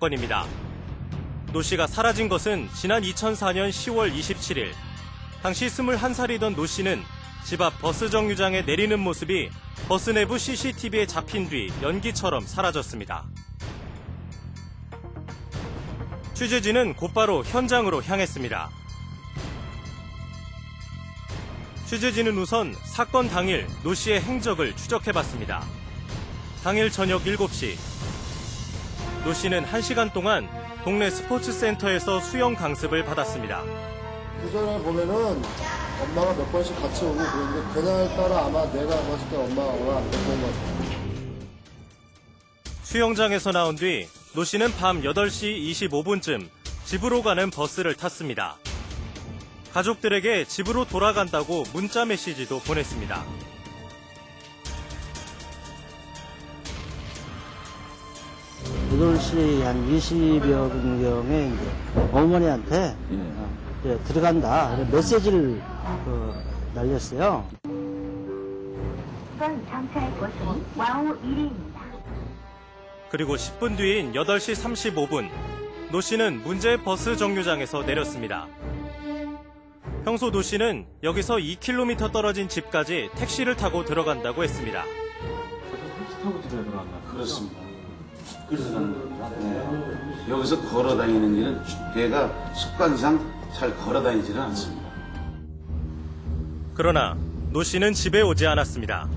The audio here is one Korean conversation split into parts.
사건입니다. 노 씨가 사라진 것은 지난 2004년 10월 27일. 당시 21살이던 노 씨는 집 앞 버스 정류장에 내리는 모습이 버스 내부 CCTV에 잡힌 뒤 연기처럼 사라졌습니다. 취재진은 곧바로 현장으로 향했습니다. 취재진은 우선 사건 당일 노 씨의 행적을 추적해봤습니다. 당일 저녁 7시, 노 씨는 1시간 동안 동네 스포츠센터에서 수영 강습을 받았습니다. 그 전에 보면은 엄마가 몇 번씩 같이 오고 그랬는데 그날따라 아마 내가 봤을 때 엄마가 안 됐던 것 같아요. 수영장에서 나온 뒤 노 씨는 밤 8시 25분쯤 집으로 가는 버스를 탔습니다. 가족들에게 집으로 돌아간다고 문자 메시지도 보냈습니다. 여덟 시 한 20여 분경에 어머니한테 이제 들어간다 이런 메시지를 날렸어요. 이번 정차할 곳은 와우 1위입니다. 그리고 10분 뒤인 8시 35분, 노 씨는 문제 버스 정류장에서 내렸습니다. 평소 노 씨는 여기서 2km 떨어진 집까지 택시를 타고 들어간다고 했습니다. 택시 타고 집에 들어갔나? 그렇습니다. 그래서 네. 여기서 걸어 다니는 일은 걔가 습관상 잘 걸어 다니지는 않습니다. 그러나 노 씨는 집에 오지 않았습니다.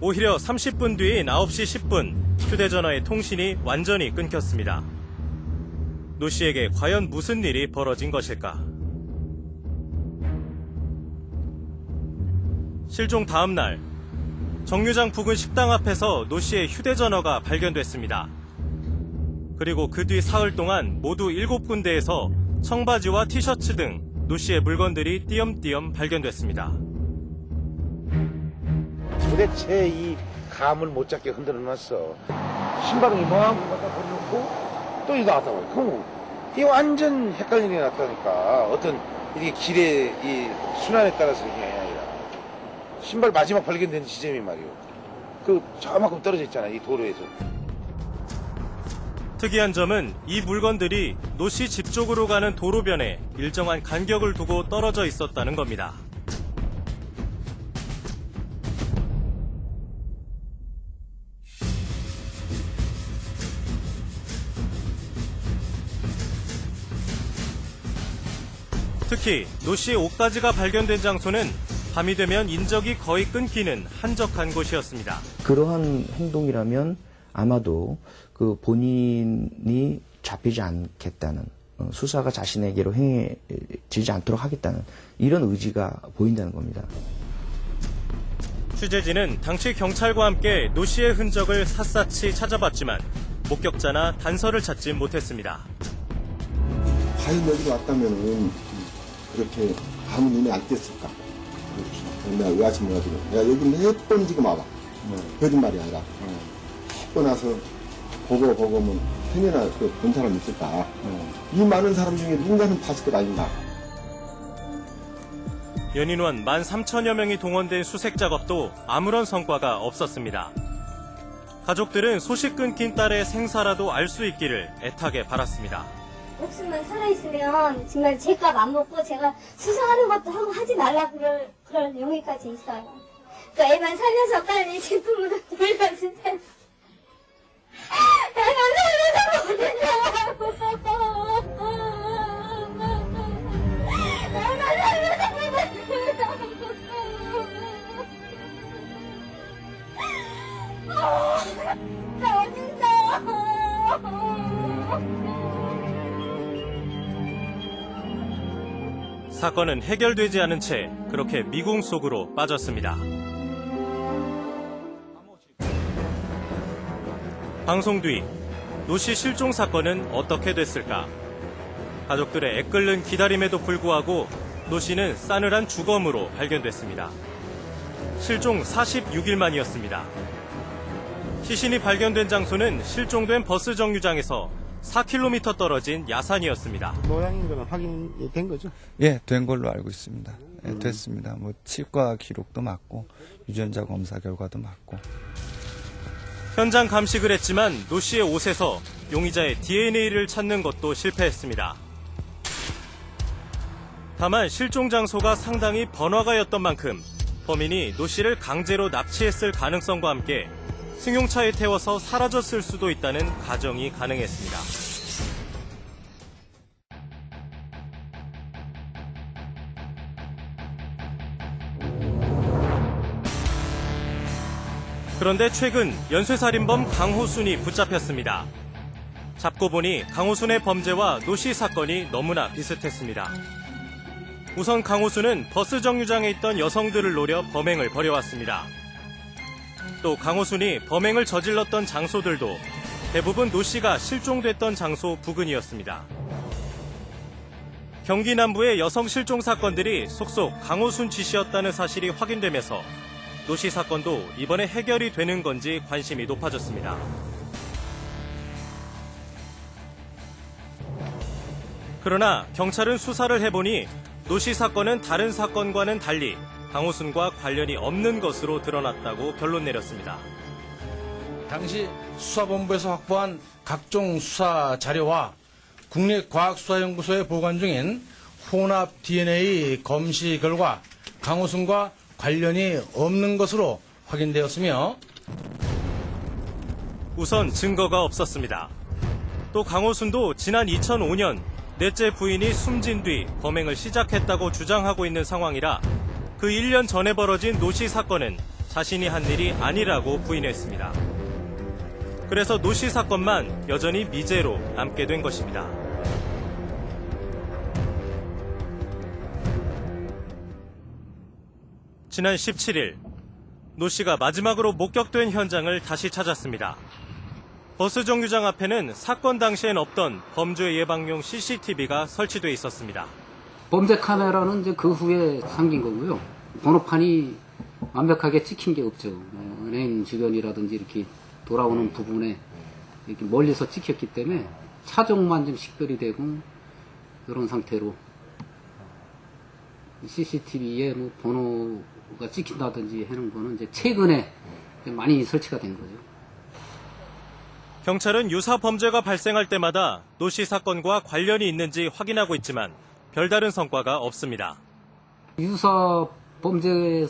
오히려 30분 뒤인 9시 10분, 휴대전화의 통신이 완전히 끊겼습니다. 노 씨에게 과연 무슨 일이 벌어진 것일까? 실종 다음 날, 정류장 부근 식당 앞에서 노 씨의 휴대전화가 발견됐습니다. 그리고 그 뒤 사흘 동안 모두 7군데에서 청바지와 티셔츠 등 노 씨의 물건들이 띄엄띄엄 발견됐습니다. 도대체 이 감을 못 잡게 흔들어놨어. 신발은 이만큼 갖다 버려놓고 또 이거 갖다 버려. 그럼 이게 완전 헷갈리는 게 났다니까. 어떤 이게 길의 이 순환에 따라서 이게 아니라 신발 마지막 발견된 지점이 말이오. 그 저만큼 떨어져 있잖아, 이 도로에서. 특이한 점은 이 물건들이 노 씨 집 쪽으로 가는 도로변에 일정한 간격을 두고 떨어져 있었다는 겁니다. 특히 노 씨의 옷가지가 발견된 장소는 밤이 되면 인적이 거의 끊기는 한적한 곳이었습니다. 그러한 행동이라면 아마도 그 본인이 잡히지 않겠다는, 수사가 자신에게로 행해지지 않도록 하겠다는 이런 의지가 보인다는 겁니다. 취재진은 당시 경찰과 함께 노 씨의 흔적을 샅샅이 찾아봤지만 목격자나 단서를 찾지 못했습니다. 과연 여기로 왔다면은 그렇게 아무 눈에 안 띄었을까? 내가 의아심해가지고 내가 여기 몇 번 지금 와봐. 거짓말이 아니라 몇 번 와서 보고 행여나 본 사람 있을까? 이 많은 사람 중에 누군가는 봤을 것 아닌가? 연인원 13,000여 명이 동원된 수색 작업도 아무런 성과가 없었습니다. 가족들은 소식 끊긴 딸의 생사라도 알 수 있기를 애타게 바랐습니다. 목숨만 살아있으면 정말 제값 안 먹고 제가 수상하는 것도 하고 하지 말라 그럴 용의까지 있어요. 그러니까 애만 살려서 빨리 제품으로 돌려주세요. 애만 살려서 보내려고. 애만 살려서 보내려고. 나 어딨어. 사건은 해결되지 않은 채 그렇게 미궁 속으로 빠졌습니다. 방송 뒤 노 씨 실종 사건은 어떻게 됐을까? 가족들의 애끓는 기다림에도 불구하고 노 씨는 싸늘한 주검으로 발견됐습니다. 실종 46일 만이었습니다. 시신이 발견된 장소는 실종된 버스 정류장에서 4km 떨어진 야산이었습니다. 모양인 거는 확인이 된 거죠? 예, 된 걸로 알고 있습니다. 예, 됐습니다. 뭐 치과 기록도 맞고 유전자 검사 결과도 맞고. 현장 감식을 했지만 노 씨의 옷에서 용의자의 DNA를 찾는 것도 실패했습니다. 다만 실종 장소가 상당히 번화가였던 만큼 범인이 노 씨를 강제로 납치했을 가능성과 함께 승용차에 태워서 사라졌을 수도 있다는 가정이 가능했습니다. 그런데 최근 연쇄살인범 강호순이 붙잡혔습니다. 잡고 보니 강호순의 범죄와 노 씨 사건이 너무나 비슷했습니다. 우선 강호순은 버스 정류장에 있던 여성들을 노려 범행을 벌여왔습니다. 또 강호순이 범행을 저질렀던 장소들도 대부분 노 씨가 실종됐던 장소 부근이었습니다. 경기 남부의 여성 실종 사건들이 속속 강호순 지시였다는 사실이 확인되면서 노 씨 사건도 이번에 해결이 되는 건지 관심이 높아졌습니다. 그러나 경찰은 수사를 해보니 노 씨 사건은 다른 사건과는 달리 강호순과 관련이 없는 것으로 드러났다고 결론 내렸습니다. 당시 수사본부에서 확보한 각종 수사 자료와 국립과학수사연구소에 보관 중인 혼합 DNA 검시 결과 강호순과 관련이 없는 것으로 확인되었으며 우선 증거가 없었습니다. 또 강호순도 지난 2005년 넷째 부인이 숨진 뒤 범행을 시작했다고 주장하고 있는 상황이라 그 1년 전에 벌어진 노 씨 사건은 자신이 한 일이 아니라고 부인했습니다. 그래서 노 씨 사건만 여전히 미제로 남게 된 것입니다. 지난 17일 노 씨가 마지막으로 목격된 현장을 다시 찾았습니다. 버스 정류장 앞에는 사건 당시엔 없던 범죄 예방용 CCTV가 설치돼 있었습니다. 범죄 카메라는 이제 그 후에 생긴 거고요. 번호판이 완벽하게 찍힌 게 없죠. 은행 주변이라든지 이렇게 돌아오는 부분에 이렇게 멀리서 찍혔기 때문에 차종만 좀 식별이 되고 이런 상태로 CCTV에 뭐 번호가 찍힌다든지 하는 거는 이제 최근에 많이 설치가 된 거죠. 경찰은 유사 범죄가 발생할 때마다 노 씨 사건과 관련이 있는지 확인하고 있지만 별다른 성과가 없습니다. 유사 범죄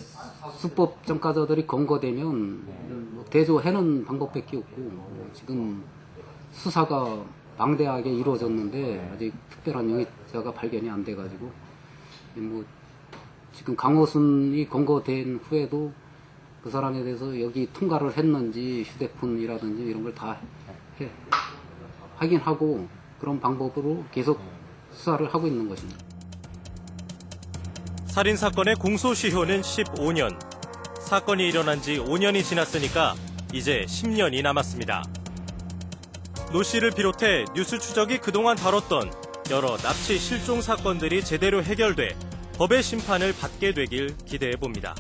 수법 전과자들이 검거되면 대조해는 방법밖에 없고 지금 수사가 방대하게 이루어졌는데 아직 특별한 용의자가 발견이 안 돼가지고 뭐 지금 강호순이 검거된 후에도 그 사람에 대해서 여기 통과를 했는지 휴대폰이라든지 이런 걸 다 확인하고 그런 방법으로 계속 수사를 하고 있는 것입니다. 살인사건의 공소시효는 15년. 사건이 일어난 지 5년이 지났으니까 이제 10년이 남았습니다. 노 씨를 비롯해 뉴스 추적이 그동안 다뤘던 여러 납치 실종 사건들이 제대로 해결돼 법의 심판을 받게 되길 기대해봅니다.